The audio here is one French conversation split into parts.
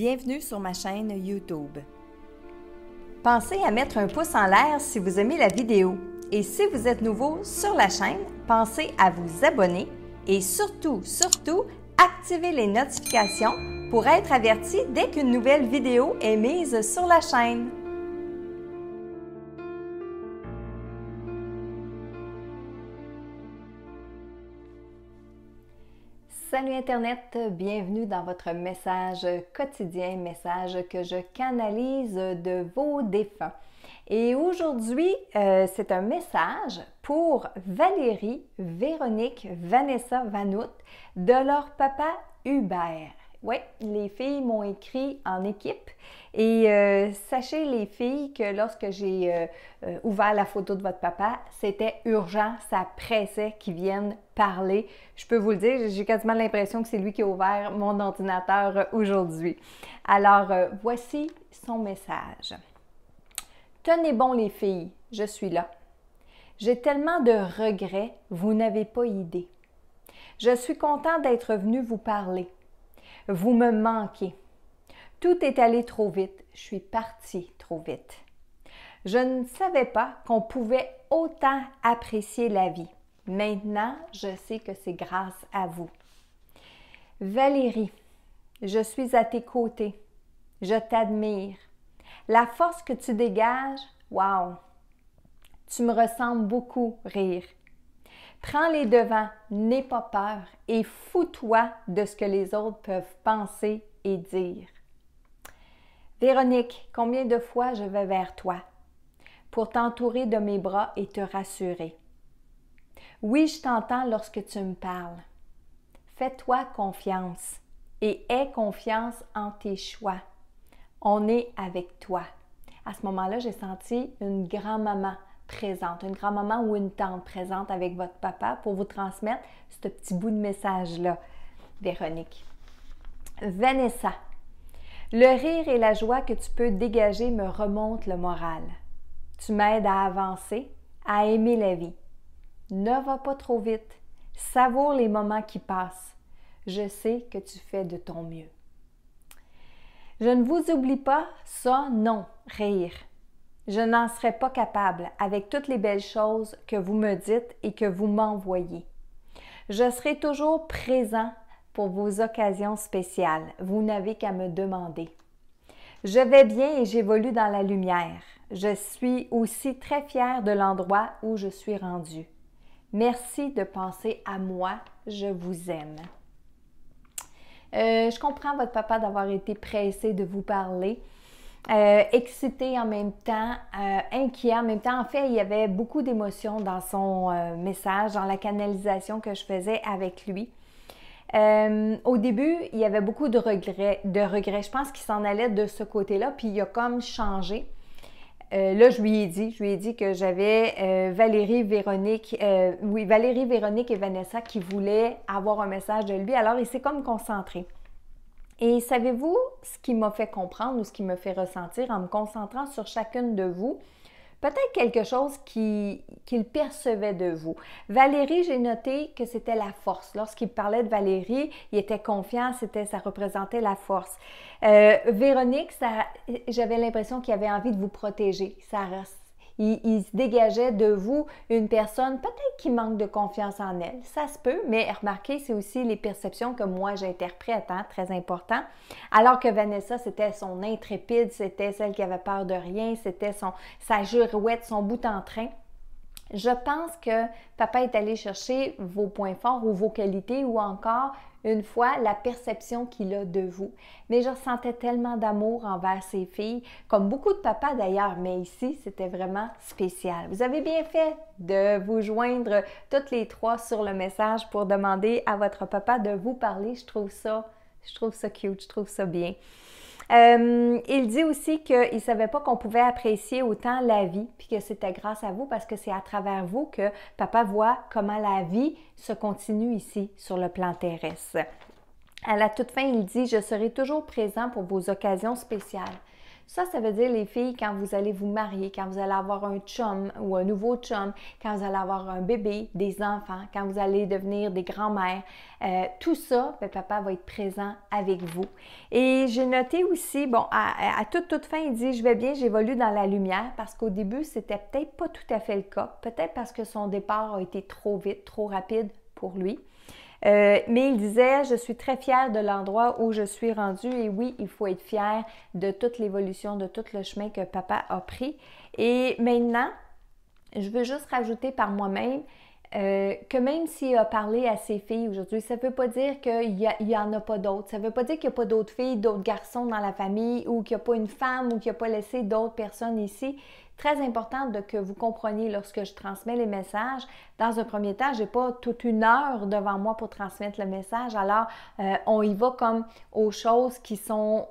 Bienvenue sur ma chaîne YouTube. Pensez à mettre un pouce en l'air si vous aimez la vidéo. Et si vous êtes nouveau sur la chaîne, pensez à vous abonner et surtout, activez les notifications pour être averti dès qu'une nouvelle vidéo est mise sur la chaîne. Salut Internet, bienvenue dans votre message quotidien, message que je canalise de vos défunts. Et aujourd'hui, c'est un message pour Valérie, Véronique, Vanessa, Vanout de leur papa Hubert. Oui, les filles m'ont écrit en équipe et sachez les filles que lorsque j'ai ouvert la photo de votre papa, c'était urgent, ça pressait qu'ils viennent parler. Je peux vous le dire, j'ai quasiment l'impression que c'est lui qui a ouvert mon ordinateur aujourd'hui. Alors, voici son message. Tenez bon les filles, je suis là. J'ai tellement de regrets, vous n'avez pas idée. Je suis content d'être venu vous parler. Vous me manquez. Tout est allé trop vite. Je suis partie trop vite. Je ne savais pas qu'on pouvait autant apprécier la vie. Maintenant, je sais que c'est grâce à vous. Valérie, je suis à tes côtés. Je t'admire. La force que tu dégages, wow! Tu me ressembles beaucoup, rire. Prends les devants, n'aie pas peur et fous-toi de ce que les autres peuvent penser et dire. Véronique, combien de fois je vais vers toi pour t'entourer de mes bras et te rassurer. Oui, je t'entends lorsque tu me parles. Fais-toi confiance et aie confiance en tes choix. On est avec toi. À ce moment-là, j'ai senti une grand-maman présente, une grand-maman ou une tante présente avec votre papa pour vous transmettre ce petit bout de message-là, Véronique. Vanessa, le rire et la joie que tu peux dégager me remontent le moral. Tu m'aides à avancer, à aimer la vie. Ne va pas trop vite. Savoure les moments qui passent. Je sais que tu fais de ton mieux. Je ne vous oublie pas, ça non, rire. Je n'en serais pas capable avec toutes les belles choses que vous me dites et que vous m'envoyez. Je serai toujours présent pour vos occasions spéciales. Vous n'avez qu'à me demander. Je vais bien et j'évolue dans la lumière. Je suis aussi très fière de l'endroit où je suis rendue. Merci de penser à moi. Je vous aime. Je comprends votre papa d'avoir été pressé de vous parler. Excité en même temps, inquiet en même temps. En fait, il y avait beaucoup d'émotions dans son message, dans la canalisation que je faisais avec lui. Au début, il y avait beaucoup de regrets. Je pense qu'il s'en allait de ce côté-là, puis il a comme changé. Là, je lui ai dit que j'avais Valérie, Véronique et Vanessa qui voulaient avoir un message de lui. Alors, il s'est comme concentré. Et savez-vous ce qui m'a fait comprendre ou ce qui me fait ressentir en me concentrant sur chacune de vous? Peut-être quelque chose qu'il percevait de vous. Valérie, j'ai noté que c'était la force. Lorsqu'il parlait de Valérie, il était confiant, ça représentait la force. Véronique, j'avais l'impression qu'il avait envie de vous protéger. Il se dégageait de vous une personne peut-être qui manque de confiance en elle. Ça se peut, mais remarquez, c'est aussi les perceptions que moi j'interprète, hein, très important. Alors que Vanessa, c'était son intrépide, c'était celle qui avait peur de rien, c'était sa girouette, son bout en train. Je pense que papa est allé chercher vos points forts ou vos qualités ou encore, une fois, la perception qu'il a de vous. Mais je ressentais tellement d'amour envers ses filles, comme beaucoup de papas d'ailleurs, mais ici, c'était vraiment spécial. Vous avez bien fait de vous joindre toutes les trois sur le message pour demander à votre papa de vous parler. Je trouve ça cute, je trouve ça bien. Il dit aussi qu'il ne savait pas qu'on pouvait apprécier autant la vie, puis que c'était grâce à vous, parce que c'est à travers vous que papa voit comment la vie se continue ici, sur le plan terrestre. À la toute fin, il dit « Je serai toujours présent pour vos occasions spéciales. » Ça veut dire les filles, quand vous allez vous marier, quand vous allez avoir un chum ou un nouveau chum, quand vous allez avoir un bébé, des enfants, quand vous allez devenir des grands-mères, tout ça, bien, papa va être présent avec vous. Et j'ai noté aussi, bon, à toute fin, il dit « Je vais bien, j'évolue dans la lumière » parce qu'au début, c'était peut-être pas tout à fait le cas, peut-être parce que son départ a été trop vite, trop rapide pour lui. Mais il disait, je suis très fière de l'endroit où je suis rendue et oui, il faut être fier de toute l'évolution, de tout le chemin que papa a pris. Et maintenant, je veux juste rajouter par moi-même que même s'il a parlé à ses filles aujourd'hui, ça ne veut pas dire qu'il n'y en a pas d'autres. Ça ne veut pas dire qu'il n'y a pas d'autres filles, d'autres garçons dans la famille ou qu'il n'y a pas une femme ou qu'il n'y a pas laissé d'autres personnes ici. Très important que vous compreniez lorsque je transmets les messages. Dans un premier temps, je n'ai pas toute une heure devant moi pour transmettre le message. Alors, on y va comme aux choses qui sont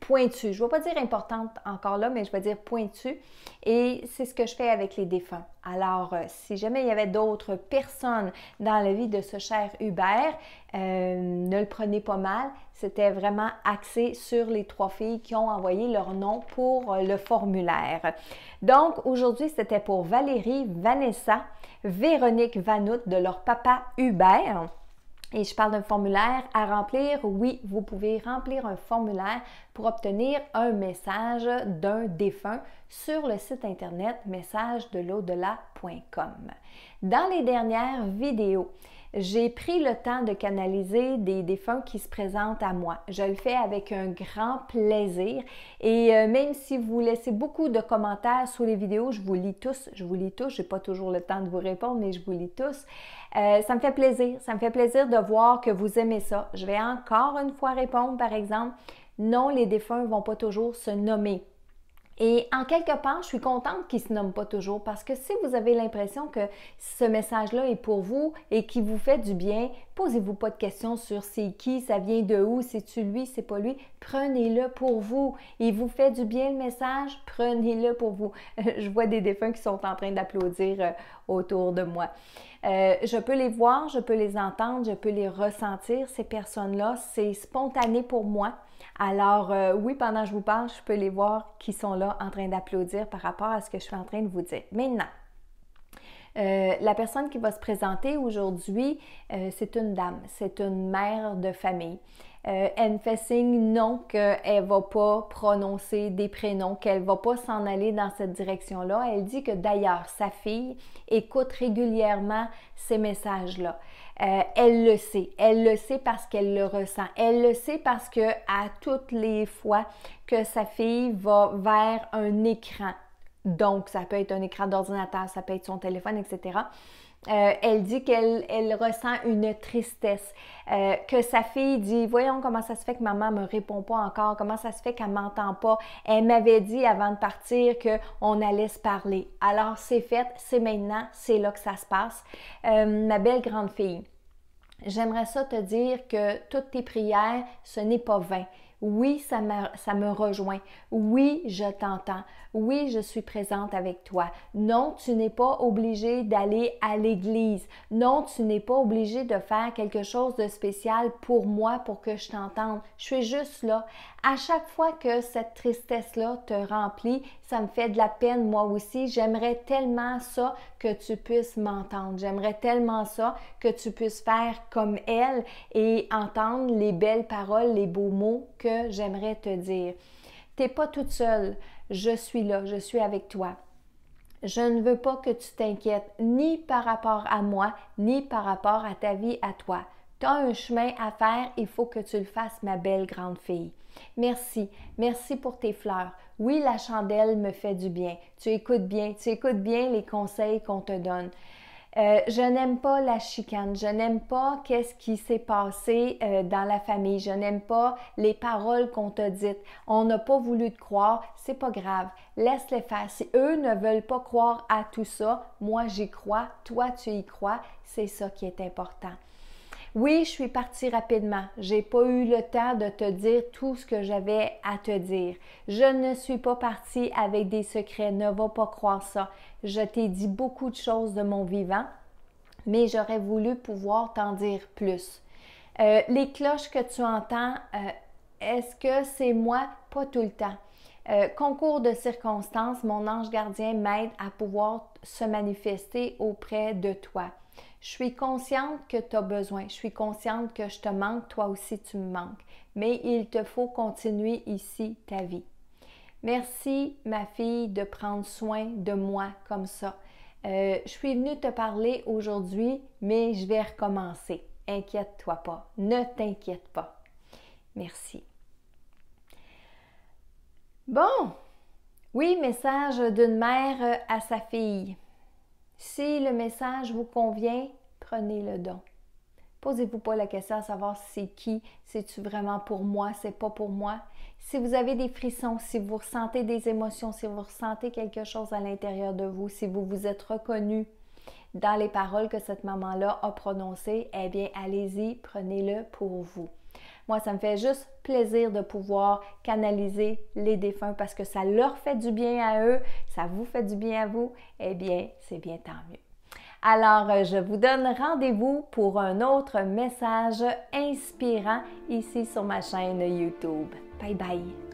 pointues. Je ne vais pas dire importantes encore là, mais je vais dire pointues. Et c'est ce que je fais avec les défunts. Alors, si jamais il y avait d'autres personnes dans la vie de ce cher Hubert, ne le prenez pas mal. C'était vraiment axé sur les 3 filles qui ont envoyé leur nom pour le formulaire. Donc, aujourd'hui, c'était pour Valérie, Vanessa, Véronique Vanout de leur papa Hubert. Et je parle d'un formulaire à remplir. Oui, vous pouvez remplir un formulaire pour obtenir un message d'un défunt sur le site internet messagedelau-delà.com. Dans les dernières vidéos, j'ai pris le temps de canaliser des défunts qui se présentent à moi. Je le fais avec un grand plaisir et même si vous laissez beaucoup de commentaires sous les vidéos, je vous lis tous. Je n'ai pas toujours le temps de vous répondre, mais je vous lis tous. Ça me fait plaisir. Ça me fait plaisir de voir que vous aimez ça. Je vais encore une fois répondre, par exemple, non, les défunts ne vont pas toujours se nommer. Et en quelque part, je suis contente qu'il ne se nomme pas toujours parce que si vous avez l'impression que ce message-là est pour vous et qui vous fait du bien, posez-vous pas de questions sur c'est qui, ça vient de où, c'est-tu lui, c'est pas lui. Prenez-le pour vous. Il vous fait du bien le message, prenez-le pour vous. Je vois des défunts qui sont en train d'applaudir autour de moi. Je peux les voir, je peux les entendre, je peux les ressentir, ces personnes-là. C'est spontané pour moi. Alors, oui, pendant que je vous parle, je peux les voir qui sont là en train d'applaudir par rapport à ce que je suis en train de vous dire. Maintenant, la personne qui va se présenter aujourd'hui, c'est une dame, c'est une mère de famille. Elle me fait signe non qu'elle ne va pas prononcer des prénoms, qu'elle ne va pas s'en aller dans cette direction-là. Elle dit que d'ailleurs, sa fille écoute régulièrement ces messages-là. Elle le sait parce qu'elle le ressent. Elle le sait parce que à toutes les fois que sa fille va vers un écran, donc ça peut être un écran d'ordinateur, ça peut être son téléphone, etc., elle dit qu'elle ressent une tristesse, que sa fille dit « Voyons comment ça se fait que maman ne me répond pas encore, comment ça se fait qu'elle ne m'entend pas. Elle m'avait dit avant de partir qu'on allait se parler. » Alors c'est fait, c'est maintenant, c'est là que ça se passe. Ma belle grande fille, j'aimerais ça te dire que toutes tes prières, ce n'est pas vain. Oui, ça me rejoint. Oui, je t'entends. Oui, je suis présente avec toi. Non, tu n'es pas obligé d'aller à l'église. Non, tu n'es pas obligé de faire quelque chose de spécial pour moi pour que je t'entende. Je suis juste là. À chaque fois que cette tristesse-là te remplit, ça me fait de la peine moi aussi. J'aimerais tellement ça que tu puisses m'entendre. J'aimerais tellement ça que tu puisses faire comme elle et entendre les belles paroles, les beaux mots que j'aimerais te dire. Tu n'es pas toute seule. Je suis là, je suis avec toi. Je ne veux pas que tu t'inquiètes ni par rapport à moi, ni par rapport à ta vie à toi. Tu as un chemin à faire, il faut que tu le fasses, ma belle grande fille. Merci, merci pour tes fleurs. Oui, la chandelle me fait du bien. Tu écoutes bien les conseils qu'on te donne. Je n'aime pas la chicane, je n'aime pas qu'est-ce qui s'est passé dans la famille, je n'aime pas les paroles qu'on t'a dites. On n'a pas voulu te croire, c'est pas grave, laisse-les faire. Si eux ne veulent pas croire à tout ça, moi j'y crois, toi tu y crois, c'est ça qui est important. Oui, je suis partie rapidement. J'ai pas eu le temps de te dire tout ce que j'avais à te dire. Je ne suis pas partie avec des secrets. Ne va pas croire ça. Je t'ai dit beaucoup de choses de mon vivant, mais j'aurais voulu pouvoir t'en dire plus. Les cloches que tu entends, est-ce que c'est moi? Pas tout le temps. Concours de circonstances, mon ange gardien m'aide à pouvoir se manifester auprès de toi. Je suis consciente que tu as besoin. Je suis consciente que je te manque, toi aussi tu me manques. Mais il te faut continuer ici ta vie. Merci, ma fille, de prendre soin de moi comme ça. Je suis venue te parler aujourd'hui, mais je vais recommencer. Inquiète-toi pas. Ne t'inquiète pas. Merci. Bon, oui, message d'une mère à sa fille. Si le message vous convient, prenez le don. Posez-vous pas la question à savoir c'est qui, c'est-tu vraiment pour moi, c'est pas pour moi. Si vous avez des frissons, si vous ressentez des émotions, si vous ressentez quelque chose à l'intérieur de vous, si vous vous êtes reconnu dans les paroles que cette maman-là a prononcées, eh bien, allez-y, prenez-le pour vous. Moi, ça me fait juste plaisir de pouvoir canaliser les défunts parce que ça leur fait du bien à eux, ça vous fait du bien à vous, eh bien, c'est bien tant mieux. Alors, je vous donne rendez-vous pour un autre message inspirant ici sur ma chaîne YouTube. Bye bye!